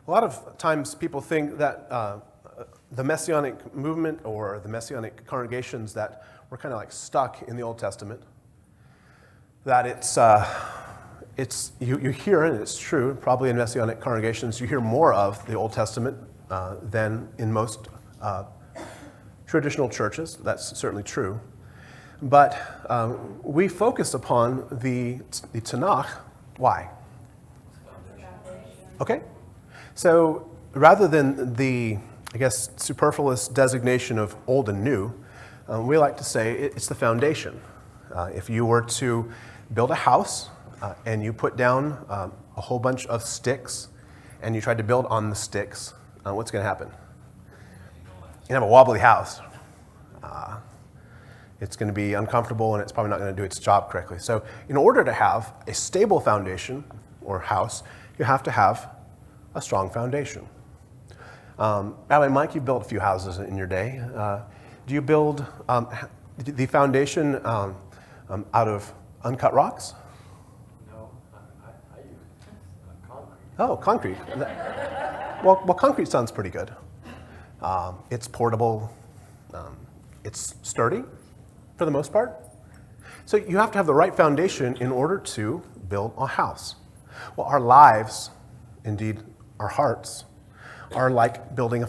A lot of times people think that the Messianic movement or the Messianic congregations that were kind of like stuck in the Old Testament, that you hear, and it's true, probably in Messianic congregations, you hear more of the Old Testament than in most traditional churches. That's certainly true. But we focus upon the Tanakh. Why? Okay. So rather than the, I guess, superfluous designation of old and new, we like to say it's the foundation. If you were to build a house and you put down a whole bunch of sticks and you tried to build on the sticks, what's going to happen? You have a wobbly house. It's going to be uncomfortable and it's probably not going to do its job correctly. So in order to have a stable foundation or house, you have to have a strong foundation. Rabbi Mike, you built a few houses in your day. Do you build the foundation out of uncut rocks? No, I use concrete. Oh, concrete. Well, concrete sounds pretty good. It's portable. It's sturdy for the most part. So you have to have the right foundation in order to build a house. Well, our lives, indeed our hearts, are like building a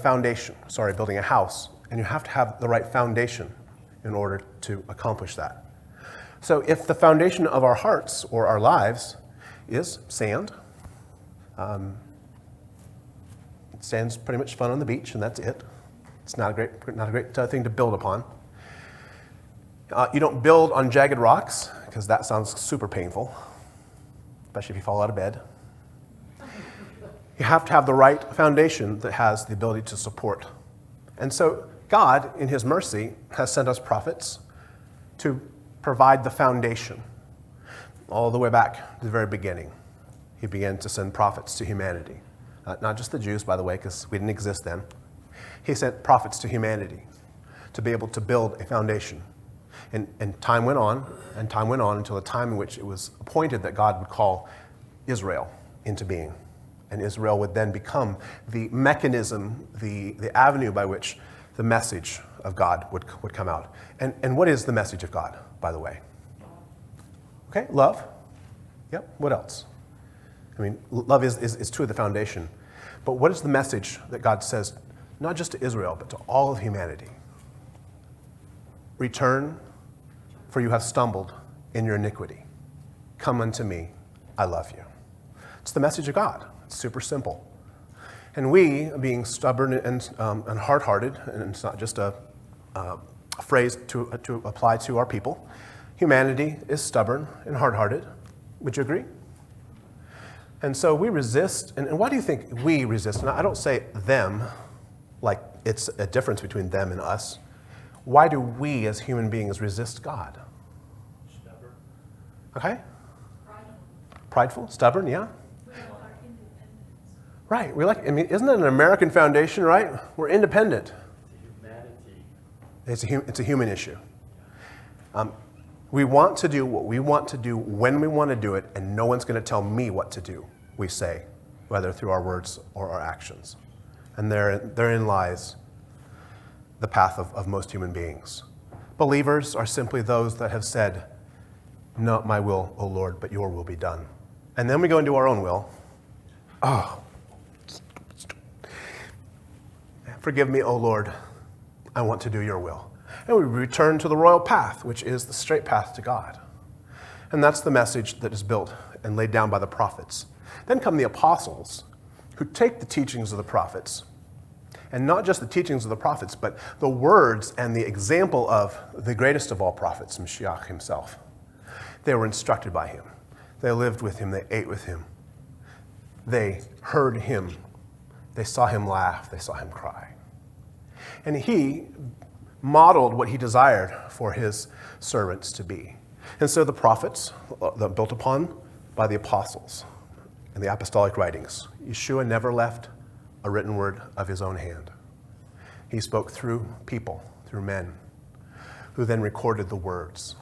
house. And you have to have the right foundation in order to accomplish that. So if the foundation of our hearts or our lives is sand, sand's pretty much fun on the beach, and that's it. It's not a great thing to build upon. You don't build on jagged rocks, because that sounds super painful, especially if you fall out of bed. You have to have the right foundation that has the ability to support. And so God, in his mercy, has sent us prophets to provide the foundation. All the way back to the very beginning, he began to send prophets to humanity. Not just the Jews, by the way, because we didn't exist then. He sent prophets to humanity to be able to build a foundation. And time went on until the time in which it was appointed that God would call Israel into being. And Israel would then become the mechanism, the avenue by which the message of God would come out. And what is the message of God, by the way? Okay, love. Yep, what else? I mean, love is true of the foundation. But what is the message that God says, not just to Israel, but to all of humanity? Return, for you have stumbled in your iniquity. Come unto me, I love you. It's the message of God. It's super simple. And we, being stubborn and hard-hearted, and it's not just a phrase to apply to our people, humanity is stubborn and hard-hearted. Would you agree? And so we resist. And why do you think we resist? And I don't say them, like it's a difference between them and us. Why do we as human beings resist God? Stubborn. Okay? Prideful, stubborn, yeah? Right, isn't it an American foundation, right? We're independent. It's a humanity. It's a human issue. We want to do what we want to do when we want to do it, and no one's going to tell me what to do, we say, whether through our words or our actions. And therein lies the path of most human beings. Believers are simply those that have said, not my will, O Lord, but your will be done. And then we go and do our own will. Oh, forgive me, O Lord, I want to do your will. And we return to the royal path, which is the straight path to God. And that's the message that is built and laid down by the prophets. Then come the apostles, who take the teachings of the prophets, and not just the teachings of the prophets, but the words and the example of the greatest of all prophets, Mashiach himself. They were instructed by him. They lived with him. They ate with him. They heard him. They saw him laugh. They saw him cry. And he modeled what he desired for his servants to be. And so the prophets, built upon by the apostles and the apostolic writings, Yeshua never left a written word of his own hand. He spoke through people, through men, who then recorded the words.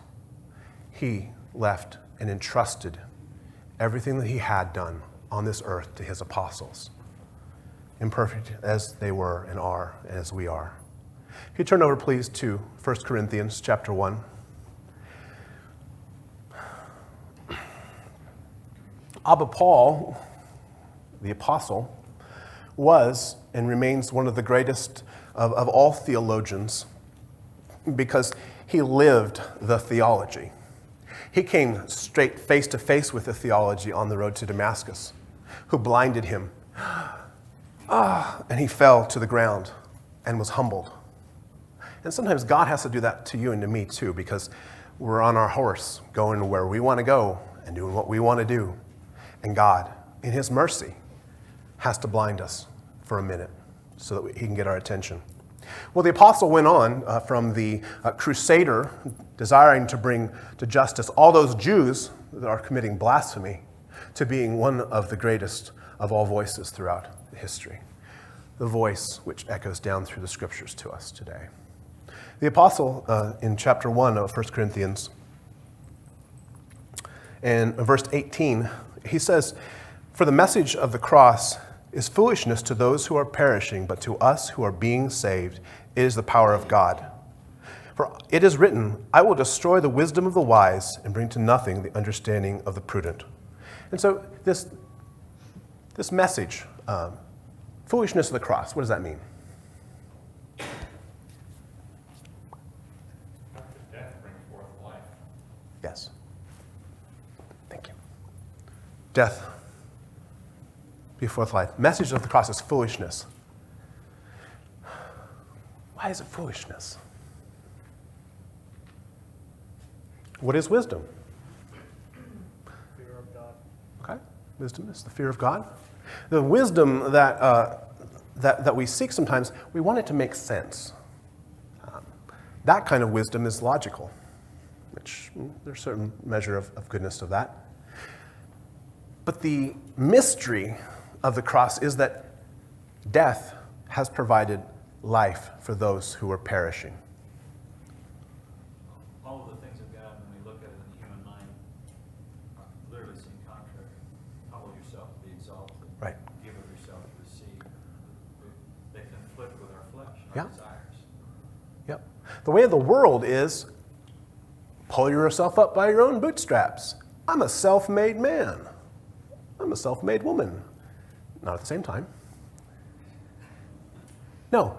He left and entrusted everything that he had done on this earth to his apostles. imperfect as they were and are, as we are. If you turn over, please, to 1 Corinthians chapter 1. Abba Paul, the apostle, was and remains one of the greatest of all theologians because he lived the theology. He came straight face to face with the theology on the road to Damascus, who blinded him. And he fell to the ground and was humbled. And sometimes God has to do that to you and to me too, because we're on our horse going where we want to go and doing what we want to do. And God, in his mercy, has to blind us for a minute so that he can get our attention. Well, the apostle went on from the crusader desiring to bring to justice all those Jews that are committing blasphemy to being one of the greatest of all voices throughout history, the voice which echoes down through the scriptures to us today. The apostle in chapter 1 of 1 Corinthians and verse 18, he says, "For the message of the cross is foolishness to those who are perishing, but to us who are being saved, it is the power of God. For it is written, I will destroy the wisdom of the wise and bring to nothing the understanding of the prudent." And so this message, foolishness of the cross, what does that mean? After death, bring forth life. Yes. Thank you. Death before life. Message of the cross is foolishness. Why is it foolishness? What is wisdom? Fear of God. Okay, wisdom is the fear of God. The wisdom that we seek sometimes, we want it to make sense. That kind of wisdom is logical, which there's a certain measure of goodness to that. But the mystery of the cross is that death has provided life for those who are perishing. All of the things of God, when we look at it in the human mind, literally seem contrary. Humble yourself to be exalted. Right. Give of yourself to receive. They conflict with our flesh, our Yeah. desires. Yep. The way of the world is pull yourself up by your own bootstraps. I'm a self-made man. I'm a self-made woman. Not at the same time. No,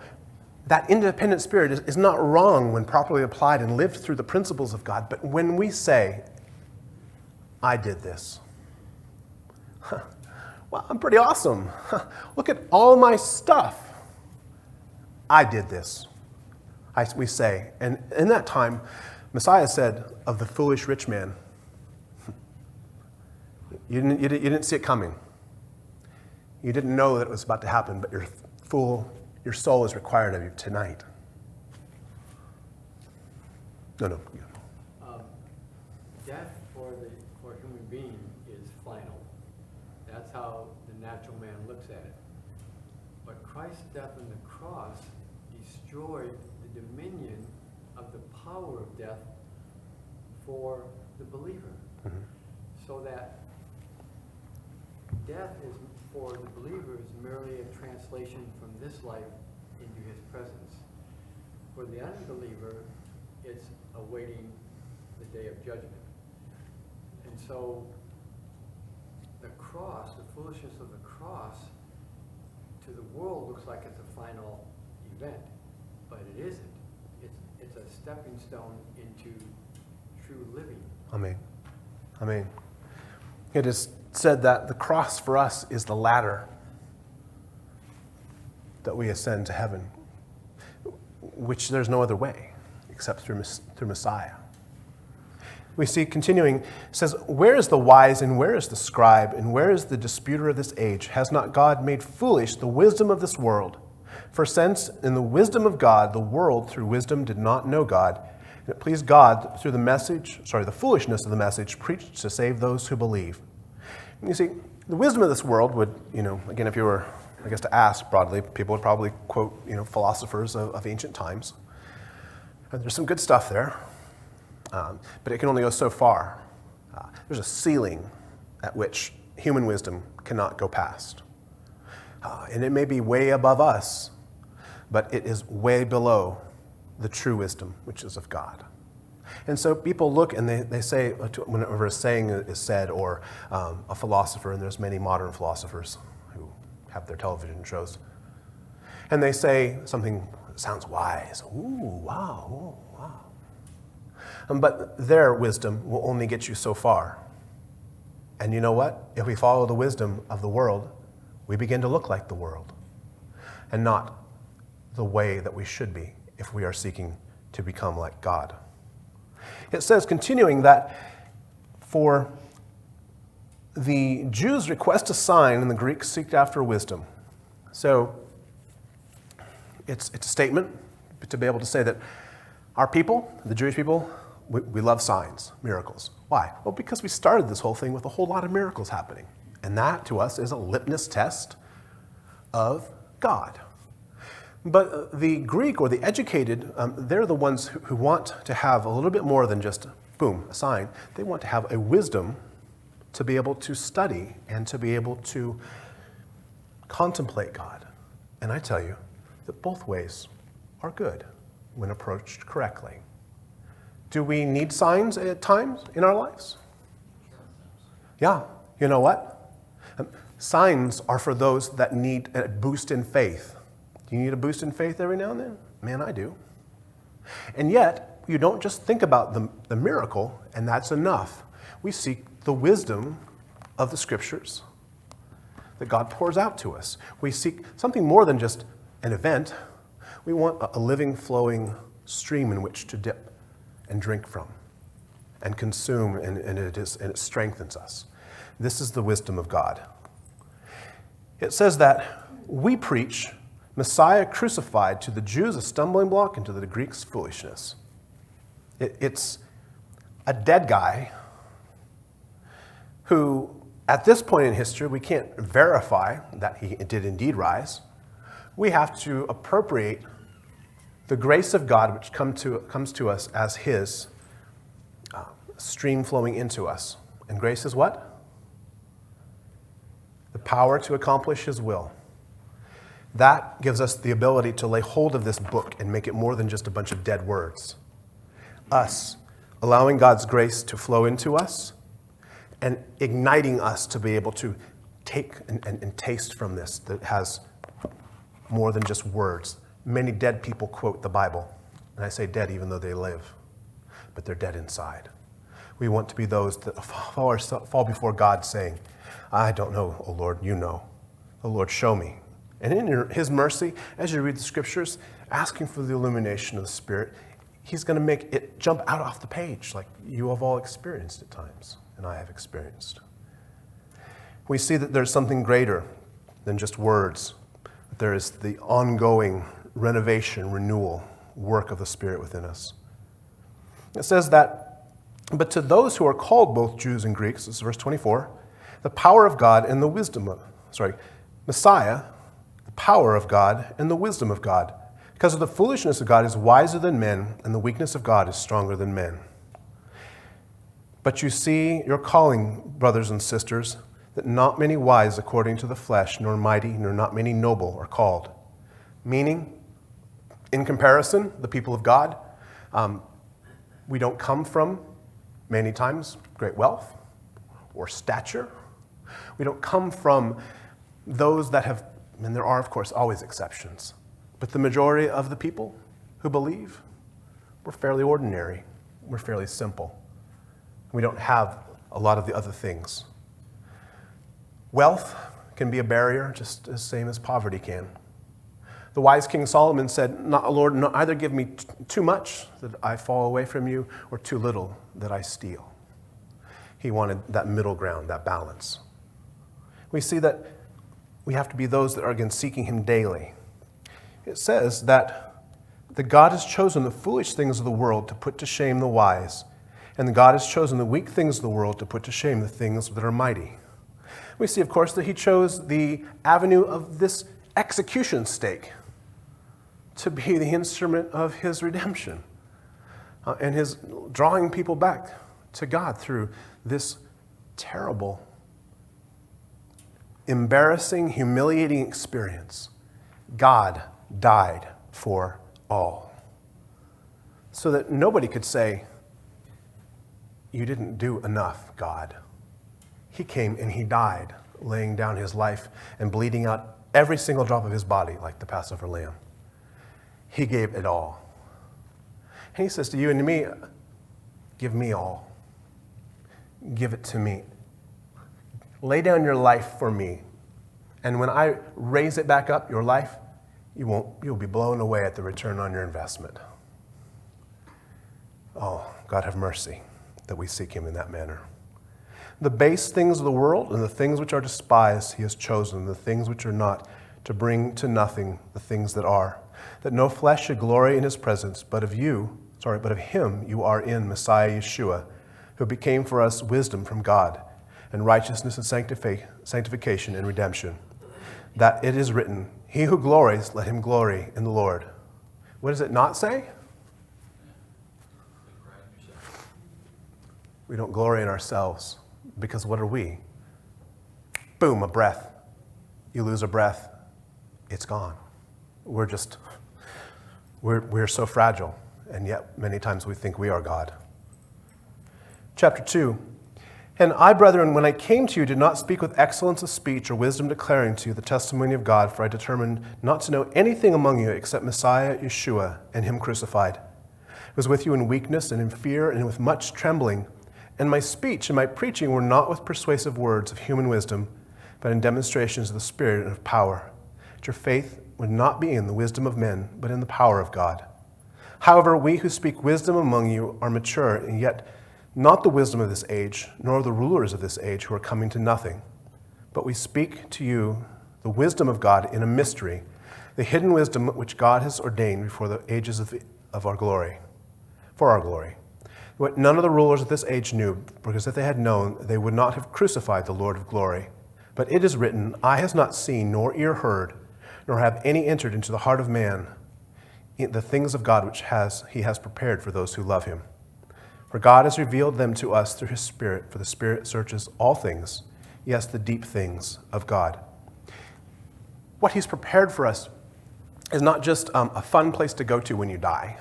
that independent spirit is not wrong when properly applied and lived through the principles of God. But when we say, I did this. Well, I'm pretty awesome. Look at all my stuff. I did this. We say. And in that time, Messiah said of the foolish rich man, you didn't see it coming. You didn't know that it was about to happen, but your soul is required of you tonight. No. Death for a human being is final. That's how the natural man looks at it. But Christ's death on the cross destroyed the dominion of the power of death for the believer. Mm-hmm. So that death is for the believer is merely a translation from this life into his presence. For the unbeliever, it's awaiting the day of judgment. And so the cross, the foolishness of the cross, to the world looks like it's a final event, but it isn't. It's a stepping stone into true living. Amen. It is said that the cross for us is the ladder that we ascend to heaven, which there's no other way except through Messiah. We see continuing, it says, where is the wise and where is the scribe and where is the disputer of this age? Has not God made foolish the wisdom of this world? For since in the wisdom of God, the world through wisdom did not know God, and it pleased God through the foolishness of the message preached to save those who believe. And you see, the wisdom of this world would, again, if you were, to ask broadly, people would probably quote, philosophers of ancient times. And there's some good stuff there, but it can only go so far. There's a ceiling at which human wisdom cannot go past. And it may be way above us, but it is way below the true wisdom, which is of God. And so people look and they say, whenever a saying is said, or a philosopher, and there's many modern philosophers who have their television shows, and they say something that sounds wise. Ooh, wow, ooh, wow. But their wisdom will only get you so far. And you know what? If we follow the wisdom of the world, we begin to look like the world, and not the way that we should be if we are seeking to become like God. It says, continuing, that for the Jews request a sign and the Greeks seek after wisdom. So it's a statement to be able to say that our people, the Jewish people, we love signs, miracles. Why? Well, because we started this whole thing with a whole lot of miracles happening. And that, to us, is a litmus test of God. But the Greek, or the educated, they're the ones who want to have a little bit more than just, boom, a sign. They want to have a wisdom to be able to study and to be able to contemplate God. And I tell you that both ways are good when approached correctly. Do we need signs at times in our lives? Yeah. You know what? Signs are for those that need a boost in faith. Do you need a boost in faith every now and then? Man, I do. And yet, you don't just think about the miracle, and that's enough. We seek the wisdom of the Scriptures that God pours out to us. We seek something more than just an event. We want a living, flowing stream in which to dip and drink from and consume, and it strengthens us. This is the wisdom of God. It says that we preach Messiah crucified, to the Jews a stumbling block, and to the Greeks foolishness. It's a dead guy who, at this point in history, we can't verify that he did indeed rise. We have to appropriate the grace of God, which comes to us as his stream flowing into us. And grace is what? The power to accomplish his will. That gives us the ability to lay hold of this book and make it more than just a bunch of dead words. Us allowing God's grace to flow into us and igniting us to be able to take and taste from this that has more than just words. Many dead people quote the Bible, and I say dead even though they live, but they're dead inside. We want to be those that fall before God saying, I don't know, O Lord, you know. O Lord, show me. And in his mercy, as you read the Scriptures, asking for the illumination of the Spirit, he's going to make it jump out off the page like you have all experienced at times, and I have experienced. We see that there's something greater than just words. There is the ongoing renovation, renewal, work of the Spirit within us. It says that, but to those who are called both Jews and Greeks, this is verse 24, the power of God and the wisdom of, Messiah, the power of God and the wisdom of God. Because of the foolishness of God is wiser than men, and the weakness of God is stronger than men. But you see your calling, brothers and sisters, that not many wise according to the flesh, nor mighty, nor not many noble are called. Meaning, in comparison, the people of God, we don't come from, many times, great wealth or stature. We don't come from those that have, and there are, of course, always exceptions, but the majority of the people who believe, we're fairly ordinary. We're fairly simple. We don't have a lot of the other things. Wealth can be a barrier just as same as poverty can. The wise King Solomon said, Lord, either give me too much that I fall away from you, or too little that I steal. He wanted that middle ground, that balance. We see that we have to be those that are again seeking him daily. It says that the God has chosen the foolish things of the world to put to shame the wise, and the God has chosen the weak things of the world to put to shame the things that are mighty. We see, of course, that he chose the avenue of this execution stake to be the instrument of his redemption and his drawing people back to God through this terrible embarrassing, humiliating experience, God died for all. So that nobody could say, you didn't do enough, God. He came and he died, laying down his life and bleeding out every single drop of his body like the Passover lamb. He gave it all. And he says to you and to me, give me all. Give it to me. Lay down your life for me. And when I raise it back up, your life, you'll be blown away at the return on your investment. Oh, God have mercy that we seek him in that manner. The base things of the world and the things which are despised he has chosen, the things which are not, to bring to nothing the things that are, that no flesh should glory in his presence, but of him you are in Messiah Yeshua, who became for us wisdom from God, and righteousness and sanctification and redemption. That it is written, he who glories, let him glory in the Lord. What does it not say? We don't glory in ourselves, because what are we? Boom, a breath. You lose a breath, it's gone. We're so fragile, and yet many times we think we are God. Chapter 2. And I, brethren, when I came to you, did not speak with excellence of speech or wisdom declaring to you the testimony of God, for I determined not to know anything among you except Messiah Yeshua and him crucified. I was with you in weakness and in fear and with much trembling. And my speech and my preaching were not with persuasive words of human wisdom, but in demonstrations of the Spirit and of power. That your faith would not be in the wisdom of men, but in the power of God. However, we who speak wisdom among you are mature, and yet not the wisdom of this age, nor the rulers of this age who are coming to nothing. But we speak to you the wisdom of God in a mystery, the hidden wisdom which God has ordained before the ages of our glory, for our glory. What none of the rulers of this age knew, because if they had known, they would not have crucified the Lord of glory. But it is written, eye has not seen, nor ear heard, nor have any entered into the heart of man, the things of God which he has prepared for those who love him. For God has revealed them to us through his Spirit, for the Spirit searches all things, yes, the deep things of God. What he's prepared for us is not just a fun place to go to when you die,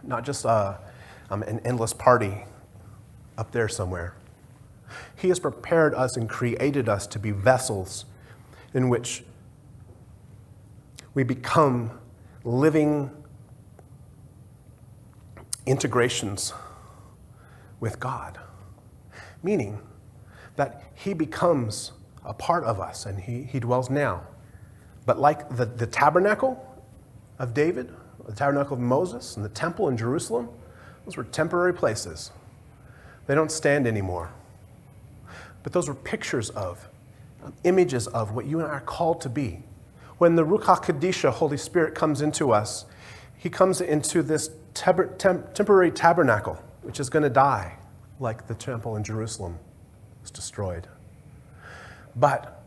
not just an endless party up there somewhere. He has prepared us and created us to be vessels in which we become living integrations with God, meaning that he becomes a part of us and he dwells now. But like the tabernacle of David, the tabernacle of Moses, and the temple in Jerusalem, those were temporary places. They don't stand anymore. But those were pictures of, images of what you and I are called to be. When the Ruach HaKodisha, Holy Spirit, comes into us, he comes into this temporary tabernacle, which is going to die, like the temple in Jerusalem was destroyed. But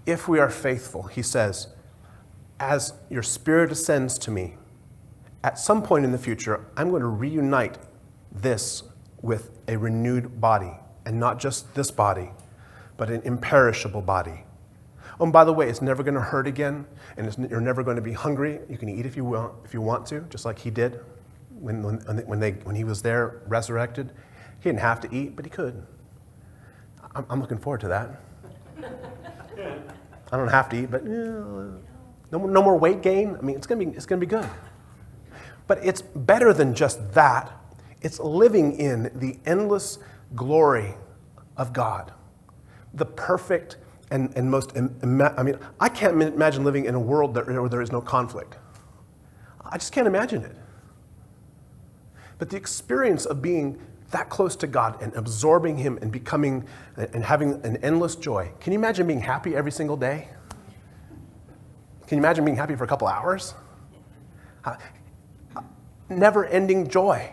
if we are faithful, he says, as your Spirit ascends to me, at some point in the future, I'm going to reunite this with a renewed body, and not just this body, but an imperishable body. Oh, and by the way, it's never going to hurt again, and you're never going to be hungry. You can eat if you want to, just like he did when he was there resurrected. He didn't have to eat, but he could. I'm looking forward to that. I don't have to eat, but no more weight gain. I mean, it's going to be good. But it's better than just that. It's living in the endless glory of God, the perfect and most. I can't imagine living in a world where there is no conflict. I just can't imagine it. But the experience of being that close to God and absorbing him and becoming and having an endless joy. Can you imagine being happy every single day? Can you imagine being happy for a couple hours? Never-ending joy.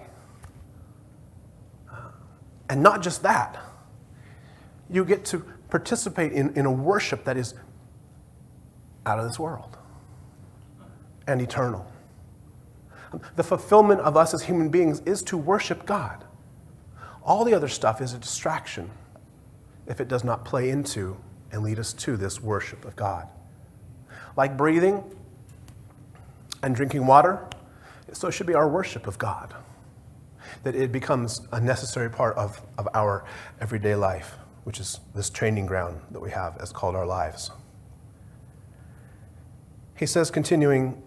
And not just that. You get to participate in a worship that is out of this world and eternal. The fulfillment of us as human beings is to worship God. All the other stuff is a distraction if it does not play into and lead us to this worship of God. Like breathing and drinking water, so should be our worship of God. That it becomes a necessary part of our everyday life, which is this training ground that we have as called our lives. He says, continuing,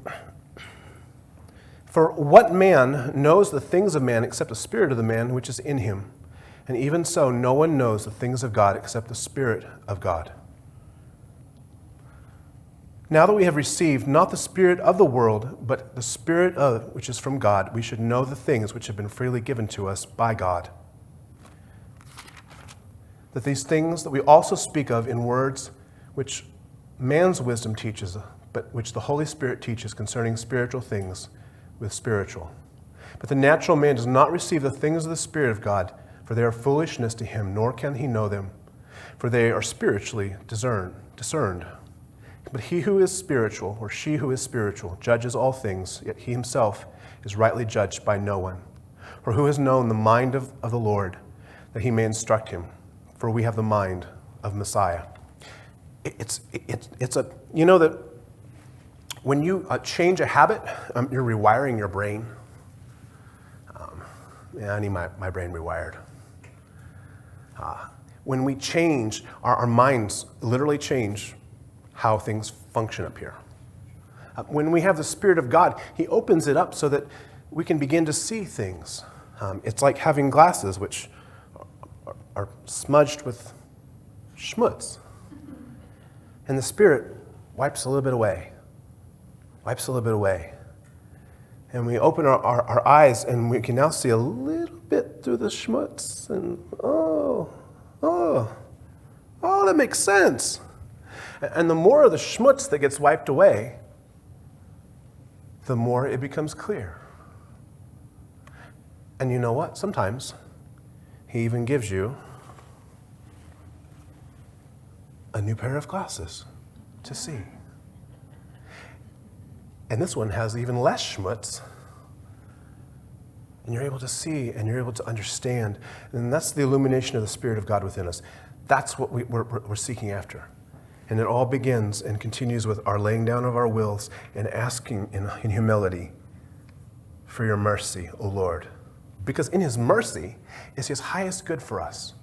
"For what man knows the things of man except the spirit of the man which is in him? And even so, no one knows the things of God except the Spirit of God. Now that we have received not the spirit of the world, but the Spirit which is from God, we should know the things which have been freely given to us by God. That these things that we also speak of in words which man's wisdom teaches, but which the Holy Spirit teaches concerning spiritual things with spiritual. But the natural man does not receive the things of the Spirit of God, for they are foolishness to him, nor can he know them, for they are spiritually discerned. But he who is spiritual, or she who is spiritual, judges all things, yet he himself is rightly judged by no one. For who has known the mind of the Lord, that he may instruct him? For we have the mind of Messiah." You know that when you change a habit, you're rewiring your brain. I need my brain rewired. When we change, our minds literally change how things function up here. When we have the Spirit of God, He opens it up so that we can begin to see things. It's like having glasses which are smudged with schmutz. And the Spirit wipes a little bit away. And we open our eyes and we can now see a little bit through the schmutz. And that makes sense. And the more of the schmutz that gets wiped away, the more it becomes clear. And you know what? Sometimes He even gives you a new pair of glasses to see. And this one has even less schmutz. And you're able to see and you're able to understand. And that's the illumination of the Spirit of God within us. That's what we're seeking after. And it all begins and continues with our laying down of our wills and asking in humility for your mercy, O Lord. Because in His mercy is His highest good for us.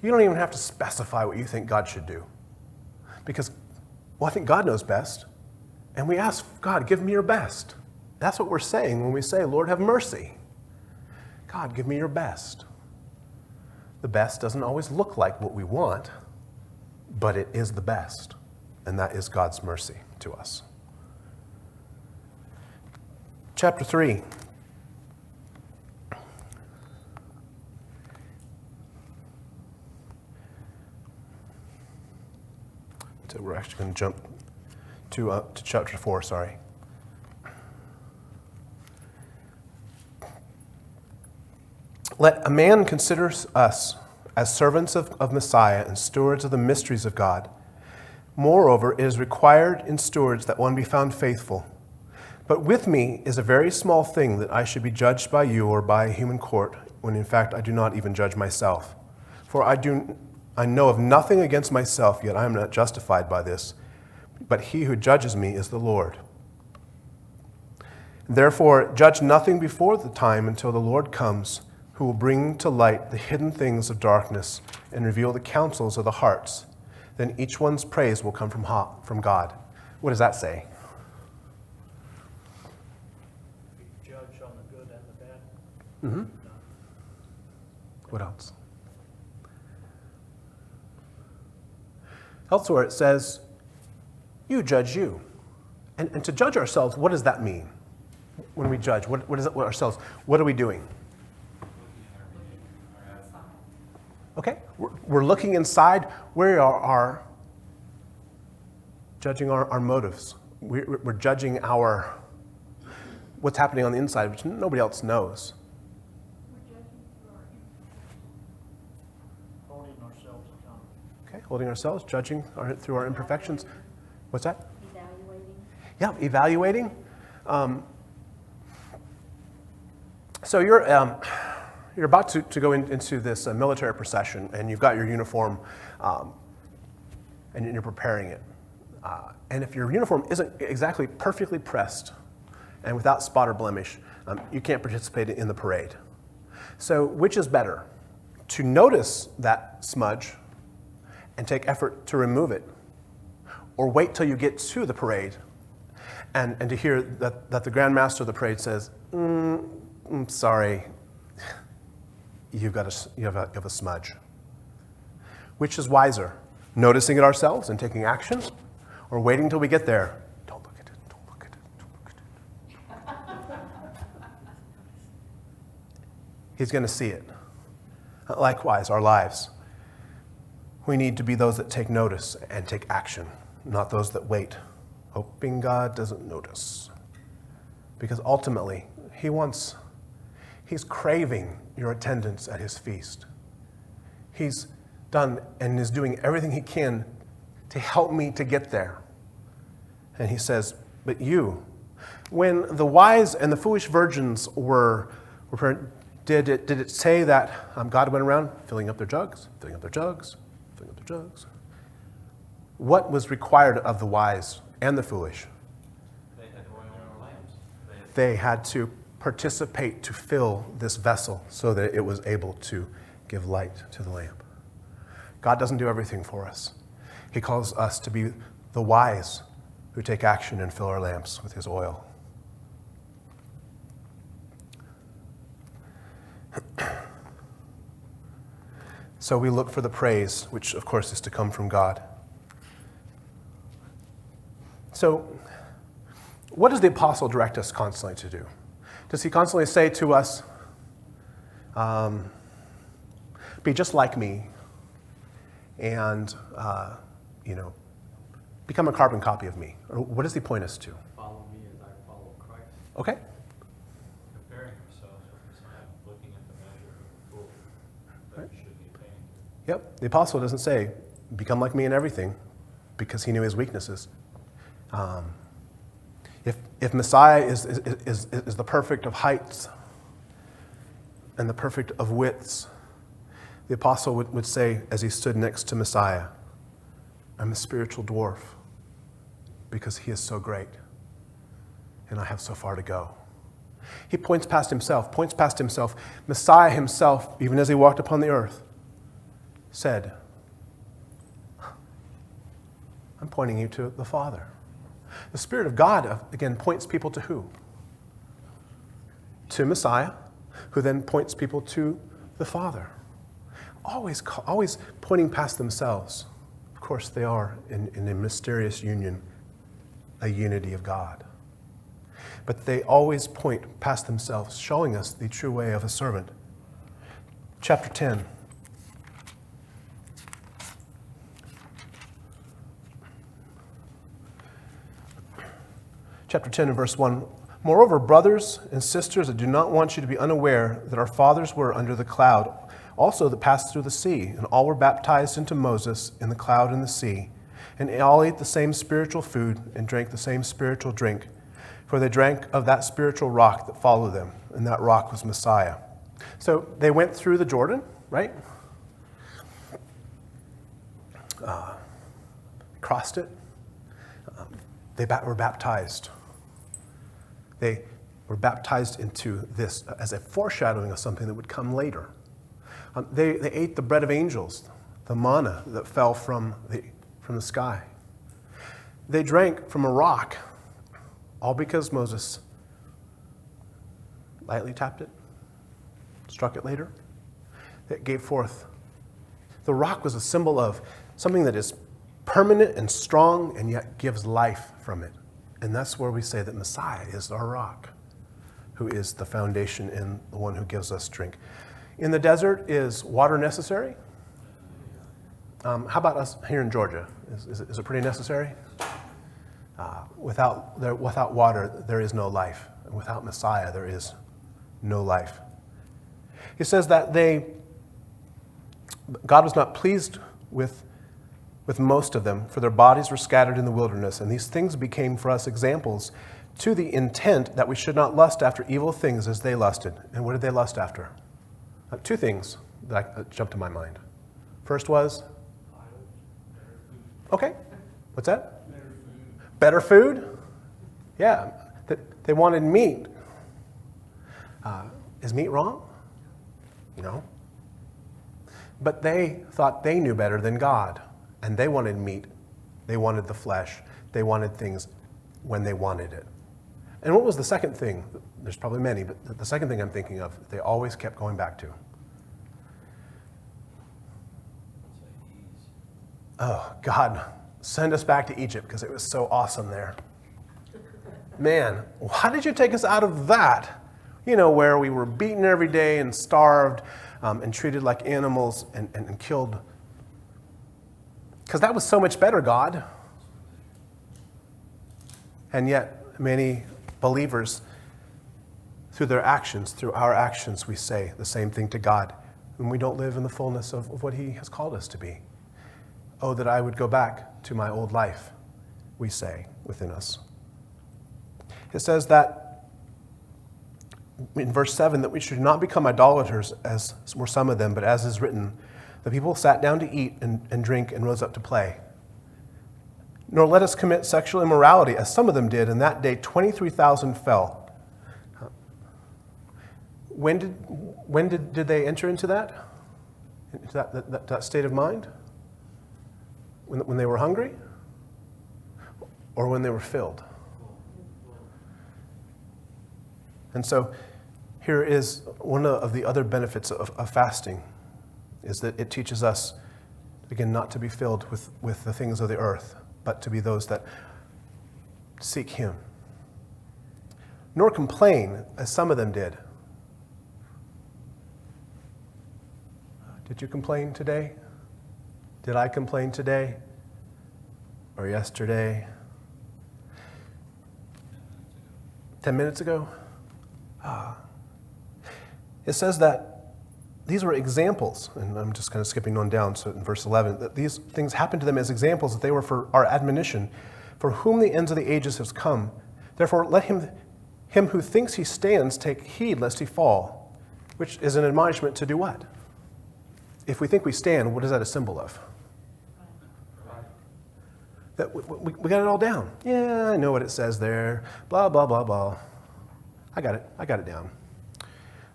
You don't even have to specify what you think God should do. Because, I think God knows best. And we ask, God, give me your best. That's what we're saying when we say, Lord, have mercy. God, give me your best. The best doesn't always look like what we want, but it is the best. And that is God's mercy to us. Chapter 3. So we're actually going to jump to chapter 4, sorry. Let a man consider us as servants of Messiah and stewards of the mysteries of God. Moreover, it is required in stewards that one be found faithful. But with me is a very small thing that I should be judged by you or by a human court, when in fact I do not even judge myself. For I know of nothing against myself, yet I am not justified by this. But he who judges me is the Lord. Therefore, judge nothing before the time until the Lord comes, who will bring to light the hidden things of darkness and reveal the counsels of the hearts. Then each one's praise will come from God. What does that say? Judge on the good and the bad. Mm-hmm. What else? Elsewhere it says, you judge you. And to judge ourselves, what does that mean? When we judge, what is it ourselves? What are we doing? Okay, we're looking inside. We are judging our motives. We're judging what's happening on the inside, which nobody else knows. Holding ourselves accountable. Okay, holding ourselves, judging through our imperfections. What's that? Evaluating. Yeah, evaluating. So you're about to go into this military procession, and you've got your uniform and you're preparing it. And if your uniform isn't exactly perfectly pressed and without spot or blemish, you can't participate in the parade. So which is better? To notice that smudge and take effort to remove it, or wait till you get to the parade and to hear that the Grand Master of the parade says, I'm sorry, you have a smudge. Which is wiser? Noticing it ourselves and taking action, or waiting till we get there? Don't look at it, don't look at it, don't look at it. He's going to see it. Likewise, our lives. We need to be those that take notice and take action, not those that wait, hoping God doesn't notice. Because ultimately, he's craving your attendance at his feast. He's done and is doing everything he can to help me to get there. And he says, but you, when the wise and the foolish virgins were did it say that God went around filling up their jugs, filling up their jugs, filling up their jugs? What was required of the wise and the foolish? They had oil in their lamps. They had to participate to fill this vessel so that it was able to give light to the lamp. God doesn't do everything for us. He calls us to be the wise who take action and fill our lamps with his oil. So we look for the praise, which of course is to come from God. So what does the apostle direct us constantly to do? Does he constantly say to us, be just like me and, become a carbon copy of me? Or what does he point us to? Follow me as I follow Christ. Okay. Comparing ourselves with Messiah, looking at the measure of the fool that we should be attained. Yep. The apostle doesn't say, become like me in everything, because he knew his weaknesses. If Messiah is the perfect of heights and the perfect of widths, the apostle would say, as he stood next to Messiah, I'm a spiritual dwarf because he is so great and I have so far to go. He points past himself. Messiah himself, even as he walked upon the earth, said, I'm pointing you to the Father. The Spirit of God, again, points people to who? To Messiah, who then points people to the Father. Always pointing past themselves. Of course, they are in a mysterious union, a unity of God. But they always point past themselves, showing us the true way of a servant. Chapter 10. Chapter 10 and verse 1. Moreover, brothers and sisters, I do not want you to be unaware that our fathers were under the cloud, also that passed through the sea, and all were baptized into Moses in the cloud and the sea, and all ate the same spiritual food and drank the same spiritual drink, for they drank of that spiritual rock that followed them, and that rock was Messiah. So they went through the Jordan, right? Crossed it. They were baptized. They were baptized into this as a foreshadowing of something that would come later. They ate the bread of angels, the manna that fell from the sky. They drank from a rock, all because Moses lightly tapped it, struck it later. That gave forth. The rock was a symbol of something that is permanent and strong and yet gives life from it. And that's where we say that Messiah is our rock, who is the foundation and the one who gives us drink. In the desert, is water necessary? How about us here in Georgia? Is it pretty necessary? Without water, there is no life. And without Messiah, there is no life. He says that God was not pleased with most of them, for their bodies were scattered in the wilderness, and these things became for us examples to the intent that we should not lust after evil things as they lusted. And what did they lust after? Two things that jumped to my mind. First was Okay. What's that? Better food? Yeah. They wanted meat. Is meat wrong? No. But they thought they knew better than God. And they wanted meat. They wanted the flesh. They wanted things when they wanted it. And what was the second thing? There's probably many, but the second thing I'm thinking of, they always kept going back to. Oh, God, send us back to Egypt because it was so awesome there. Man, why did you take us out of that? You know, where we were beaten every day and starved and treated like animals and killed. Because that was so much better, God. And yet, many believers, through their actions, through our actions, we say the same thing to God. And we don't live in the fullness of what He has called us to be. Oh, that I would go back to my old life, we say within us. It says that in verse 7 that we should not become idolaters, as were some of them, but as is written, the people sat down to eat and drink and rose up to play. Nor let us commit sexual immorality, as some of them did, and that day 23,000 fell. When did they enter into that? Into that state of mind? When they were hungry? Or when they were filled? And so here is one of the other benefits of fasting, is that it teaches us, again, not to be filled with the things of the earth, but to be those that seek Him. Nor complain, as some of them did. Did you complain today? Did I complain today? Or yesterday? 10 minutes ago? It says that these were examples, and I'm just kind of skipping on down, so in verse 11, that these things happened to them as examples, that they were for our admonition, for whom the ends of the ages has come. Therefore, let him who thinks he stands take heed lest he fall, which is an admonishment to do what? If we think we stand, what is that a symbol of? That we got it all down. Yeah, I know what it says there. Blah, blah, blah, blah. I got it down.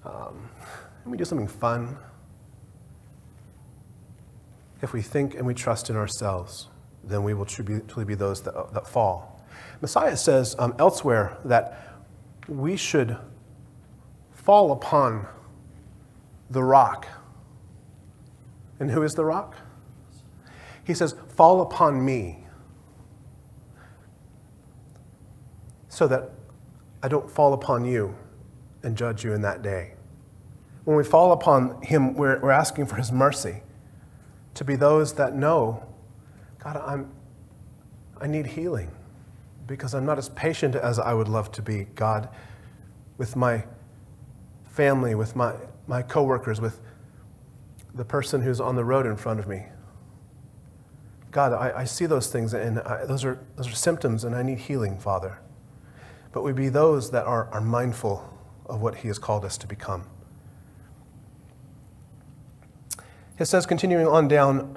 Let me do something fun. If we think and we trust in ourselves, then we will truly be those that fall. Messiah says elsewhere that we should fall upon the rock. And who is the rock? He says, fall upon me, so that I don't fall upon you and judge you in that day. When we fall upon Him, we're asking for His mercy, to be those that know, God, I need healing because I'm not as patient as I would love to be, God, with my family, with my coworkers, with the person who's on the road in front of me. God, I see those things, and those are symptoms, and I need healing, Father. But we be those that are mindful of what He has called us to become. It says, continuing on down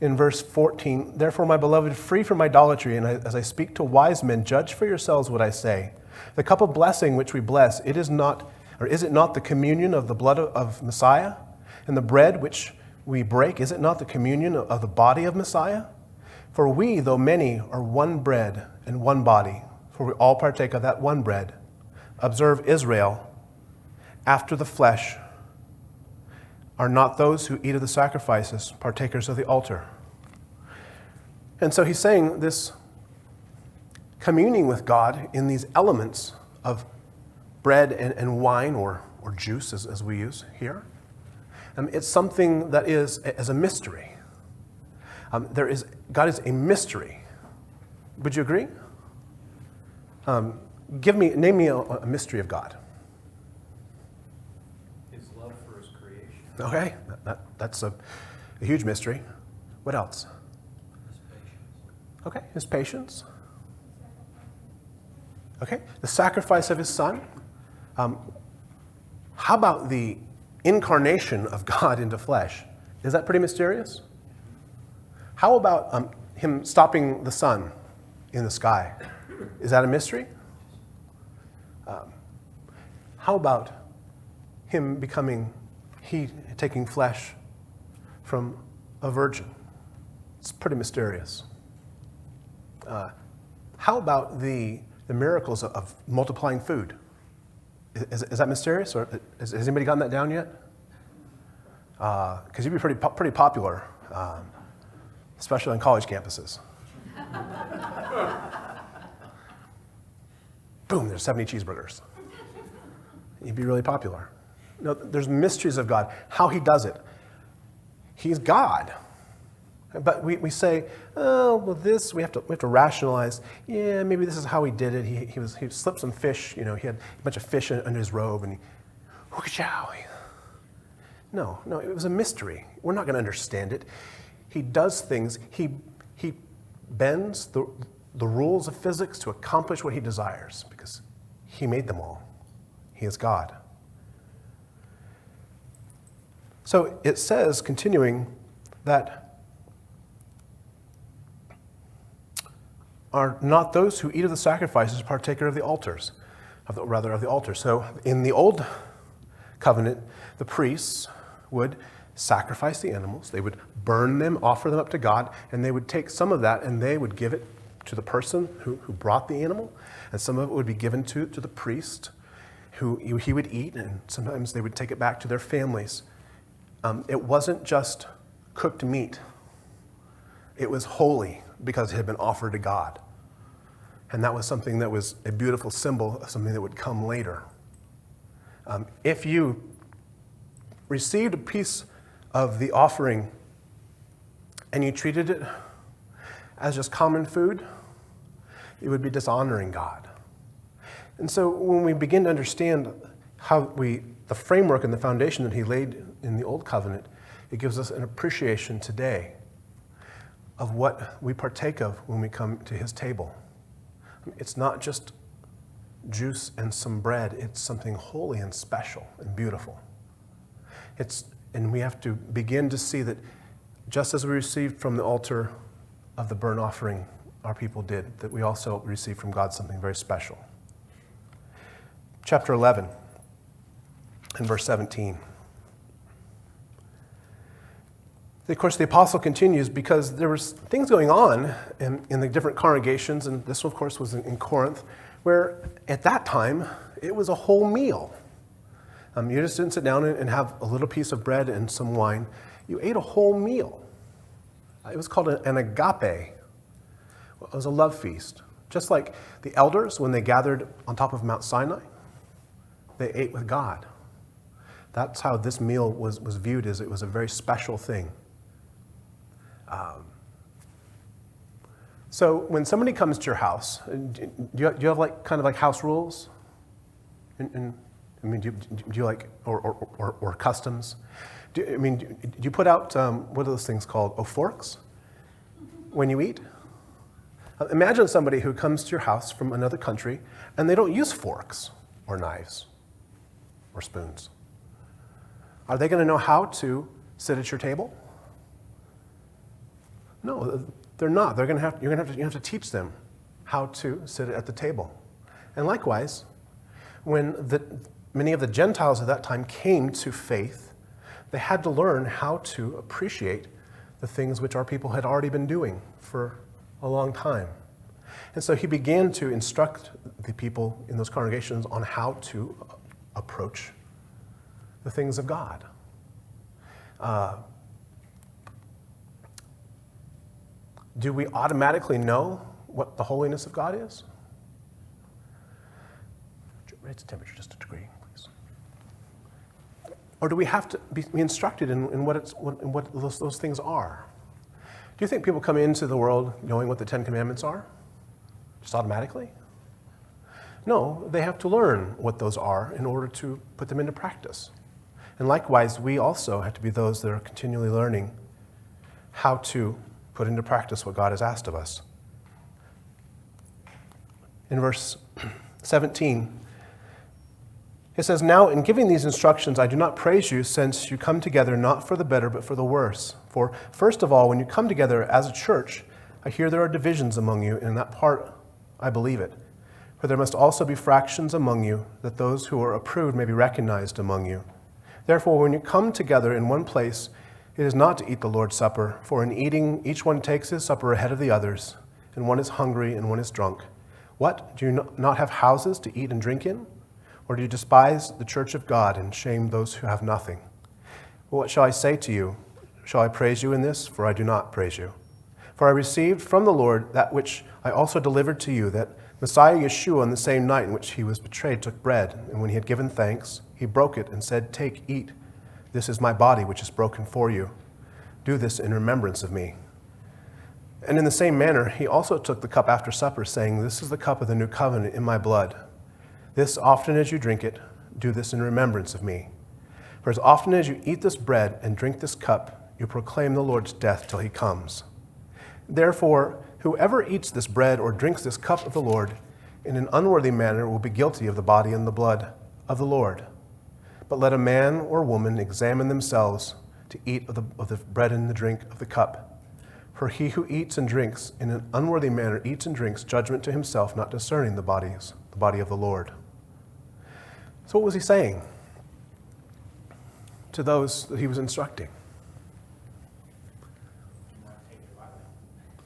in verse 14, therefore, my beloved, free from idolatry, and as I speak to wise men, judge for yourselves what I say. The cup of blessing which we bless, is it not the communion of the blood of Messiah? And the bread which we break, is it not the communion of the body of Messiah? For we, though many, are one bread and one body, for we all partake of that one bread. Observe Israel, after the flesh, are not those who eat of the sacrifices partakers of the altar. And so he's saying this communing with God in these elements of bread and wine, or juice as we use here. It's something that is as a mystery. God is a mystery. Would you agree? Name me a mystery of God. His love for His creation. Okay, that's a huge mystery. What else? His patience. Okay, His patience. Okay, the sacrifice of His Son. How about the incarnation of God into flesh? Is that pretty mysterious? How about him stopping the sun in the sky? Is that a mystery? How about him taking flesh from a virgin? It's pretty mysterious. How about the miracles of multiplying food? Is that mysterious, or has anybody gotten that down yet? Because you'd be pretty popular, especially on college campuses. Boom, there's 70 cheeseburgers. You'd be really popular. No, there's mysteries of God, how he does it. He's God. But we say, oh, well, this, we have to rationalize, yeah, maybe this is how he did it. He slipped some fish, he had a bunch of fish under his robe, and No, it was a mystery. We're not going to understand it. He does things, he bends the rules of physics to accomplish what he desires, because he made them all. He is God. So it says, continuing, that are not those who eat of the sacrifices partaker of the altars, of the altar. So in the old covenant, the priests would sacrifice the animals, they would burn them, offer them up to God, and they would take some of that and they would give it to the person who brought the animal, and some of it would be given to the priest who he would eat, and sometimes they would take it back to their families. It wasn't just cooked meat. It was holy because it had been offered to God. And that was something that was a beautiful symbol of something that would come later. If you received a piece of the offering and you treated it as just common food, it would be dishonoring God. And so when we begin to understand the framework and the foundation that he laid in the Old Covenant, it gives us an appreciation today of what we partake of when we come to his table. It's not just juice and some bread. It's something holy and special and beautiful. And we have to begin to see that just as we received from the altar of the burnt offering, our people did, that we also received from God something very special. Chapter 11 and verse 17. Of course, the apostle continues because there was things going on in the different congregations, and this, of course, was in Corinth, where at that time, it was a whole meal. You just didn't sit down and have a little piece of bread and some wine. You ate a whole meal. It was called an agape. It was a love feast. Just like the elders, when they gathered on top of Mount Sinai, they ate with God. That's how this meal was viewed, as it was a very special thing. So when somebody comes to your house, do you have kind of house rules? Do you like, or customs? Do you put out, what are those things called? Oh, forks? When you eat? Imagine somebody who comes to your house from another country and they don't use forks or knives or spoons. Are they going to know how to sit at your table? No, they're not. You're going to have to teach them how to sit at the table. And likewise, when many of the Gentiles at that time came to faith, they had to learn how to appreciate the things which our people had already been doing for a long time. And so he began to instruct the people in those congregations on how to approach the things of God. Do we automatically know what the holiness of God is? Raise the temperature just a degree, please. Or do we have to be instructed in what those things are? Do you think people come into the world knowing what the Ten Commandments are? Just automatically? No, they have to learn what those are in order to put them into practice. And likewise, we also have to be those that are continually learning how to put into practice what God has asked of us. In verse 17, It says, "Now in giving these instructions, I do not praise you, since you come together not for the better, but for the worse. For first of all, when you come together as a church, I hear there are divisions among you, and in that part I believe it. For there must also be fractions among you, that those who are approved may be recognized among you. Therefore, when you come together in one place, it is not to eat the Lord's Supper, for in eating each one takes his supper ahead of the others, and one is hungry and one is drunk. What? Do you not have houses to eat and drink in? Or do you despise the church of God and shame those who have nothing? Well, what shall I say to you? Shall I praise you in this? For I do not praise you. For I received from the Lord that which I also delivered to you, that Messiah Yeshua, on the same night in which he was betrayed, took bread, and when he had given thanks, he broke it and said, 'Take, eat. This is my body, which is broken for you. Do this in remembrance of me.' And in the same manner, he also took the cup after supper, saying, 'This is the cup of the new covenant in my blood. This, often as you drink it, do this in remembrance of me. For as often as you eat this bread and drink this cup, you proclaim the Lord's death till he comes. Therefore, whoever eats this bread or drinks this cup of the Lord in an unworthy manner will be guilty of the body and the blood of the Lord. But let a man or woman examine themselves to eat of the bread and the drink of the cup. For he who eats and drinks in an unworthy manner eats and drinks judgment to himself, not discerning the body of the Lord.'" So what was he saying to those that he was instructing?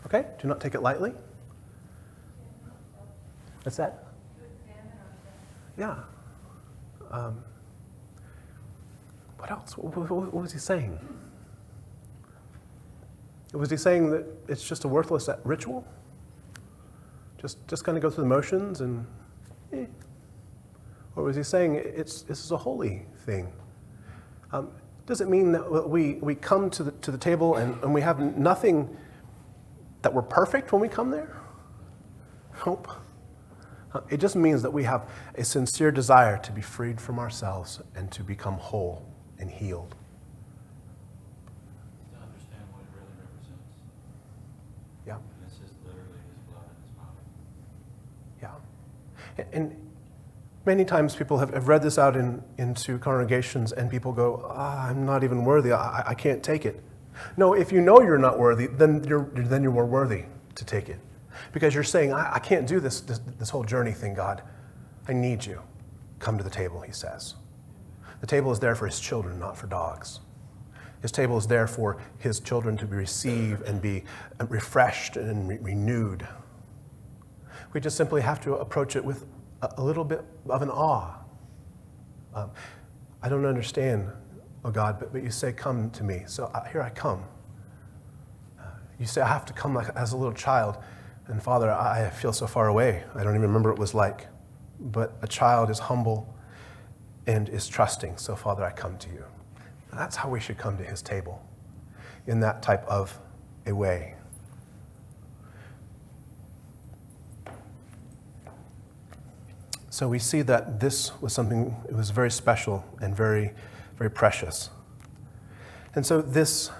Okay, do not take it lightly. What's that? Yeah. What else? What was he saying? Was he saying that it's just a worthless ritual? Just kind of go through the motions and Or was he saying this is a holy thing? Does it mean that we come to the table and we have nothing, that we're perfect when we come there? Nope. It just means that we have a sincere desire to be freed from ourselves and to become whole and healed. To understand what it really represents. Yeah. And this is literally his blood and his body. Yeah. And many times people have read this out into congregations and people go, I'm not even worthy, I can't take it. No, if you know you're not worthy, then you're more worthy to take it. Because you're saying, I can't do this whole journey thing, God. I need you. Come to the table, he says. The table is there for his children, not for dogs. His table is there for his children to be received and be refreshed and renewed. We just simply have to approach it with a little bit of an awe. I don't understand, oh God, but you say, come to me. So here I come. You say I have to come like as a little child. And Father, I feel so far away. I don't even remember what it was like. But a child is humble and is trusting. So Father, I come to you. That's how we should come to his table, in that type of a way. So we see that this was something, it was very special and very, very precious. And so this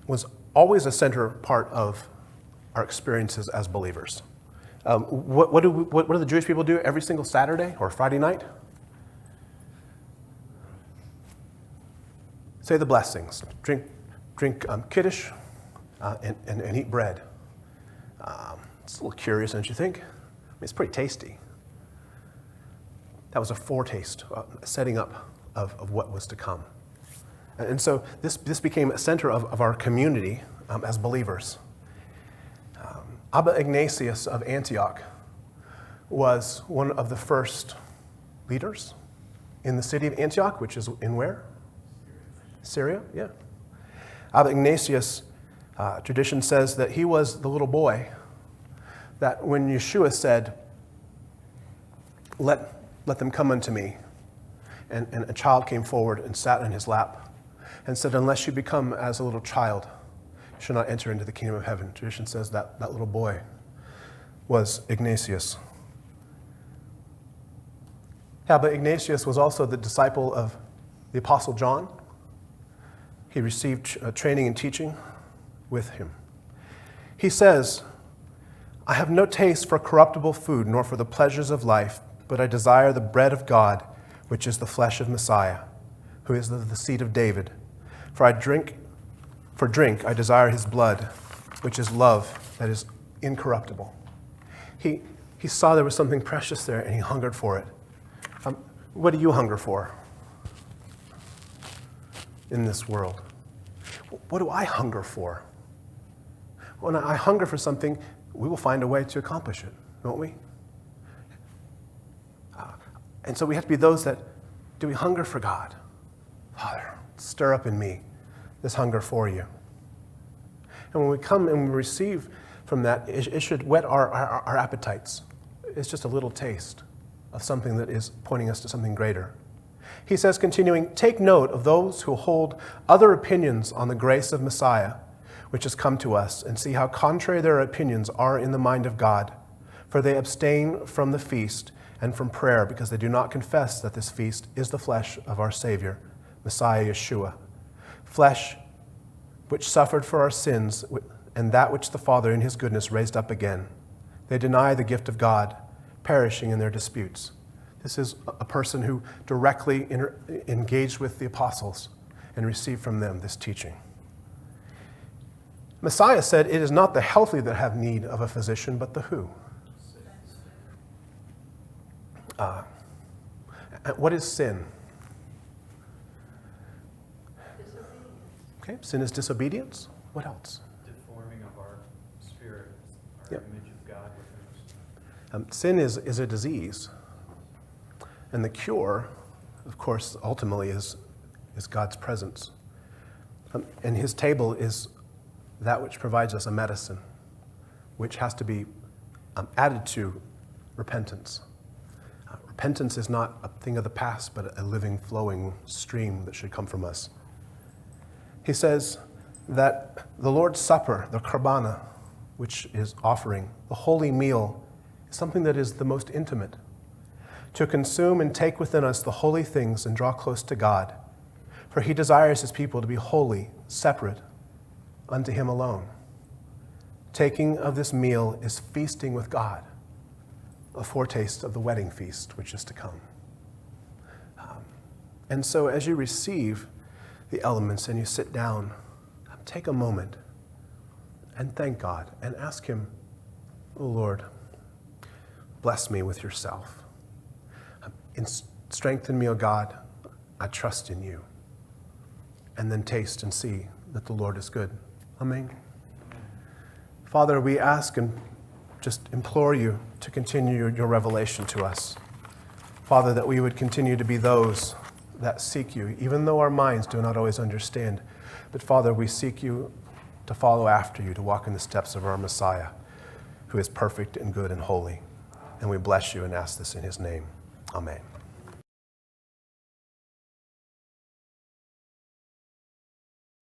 was always a center part of our experiences as believers. What do the Jewish people do every single Saturday or Friday night? Say the blessings. Drink kiddush and eat bread. It's a little curious, don't you think? I mean, it's pretty tasty. That was a foretaste, a setting up of what was to come. And so this became a center of our community as believers. Abba Ignatius of Antioch was one of the first leaders in the city of Antioch, which is in where? Syria, yeah. Abba Ignatius, tradition says that he was the little boy that when Yeshua said, let them come unto me, and a child came forward and sat on his lap and said, unless you become as a little child, you shall not enter into the kingdom of heaven. Tradition says that little boy was Ignatius. Yeah, but Ignatius was also the disciple of the Apostle John. He received training and teaching with him. He says, I have no taste for corruptible food, nor for the pleasures of life, but I desire the bread of God, which is the flesh of Messiah, who is of the seed of David. For drink I desire his blood, which is love that is incorruptible. He saw there was something precious there, and he hungered for it. What do you hunger for in this world? What do I hunger for? When I hunger for something, we will find a way to accomplish it, won't we? And so we have to be those that, do we hunger for God? Father, stir up in me this hunger for you. And when we come and we receive from that, it should whet our appetites. It's just a little taste of something that is pointing us to something greater. He says, continuing, take note of those who hold other opinions on the grace of Messiah, which has come to us, and see how contrary their opinions are in the mind of God. For they abstain from the feast and from prayer, because they do not confess that this feast is the flesh of our Savior, Messiah Yeshua. Flesh which suffered for our sins, and that which the Father in his goodness raised up again. They deny the gift of God, perishing in their disputes. This is a person who directly engaged with the apostles and received from them this teaching. Messiah said, it is not the healthy that have need of a physician, but the who? What is sin? Okay, sin is disobedience. What else? Deforming of our spirit, our Yep. image of God within us. Sin is a disease. And the cure, of course, ultimately is God's presence. And his table is that which provides us a medicine, which has to be added to repentance. Repentance is not a thing of the past, but a living, flowing stream that should come from us. He says that the Lord's Supper, the Karbana, which is offering, the holy meal, is something that is the most intimate. To consume and take within us the holy things and draw close to God. For he desires his people to be holy, separate, unto him alone. Taking of this meal is feasting with God, a foretaste of the wedding feast which is to come. And so as you receive the elements and you sit down, take a moment and thank God and ask him, oh Lord, bless me with yourself. Strengthen me, O God, I trust in you. And then taste and see that the Lord is good. Amen. Father, we ask and just implore you to continue your revelation to us. Father, that we would continue to be those that seek you, even though our minds do not always understand. But Father, we seek you to follow after you, to walk in the steps of our Messiah, who is perfect and good and holy. And we bless you and ask this in his name. Amen.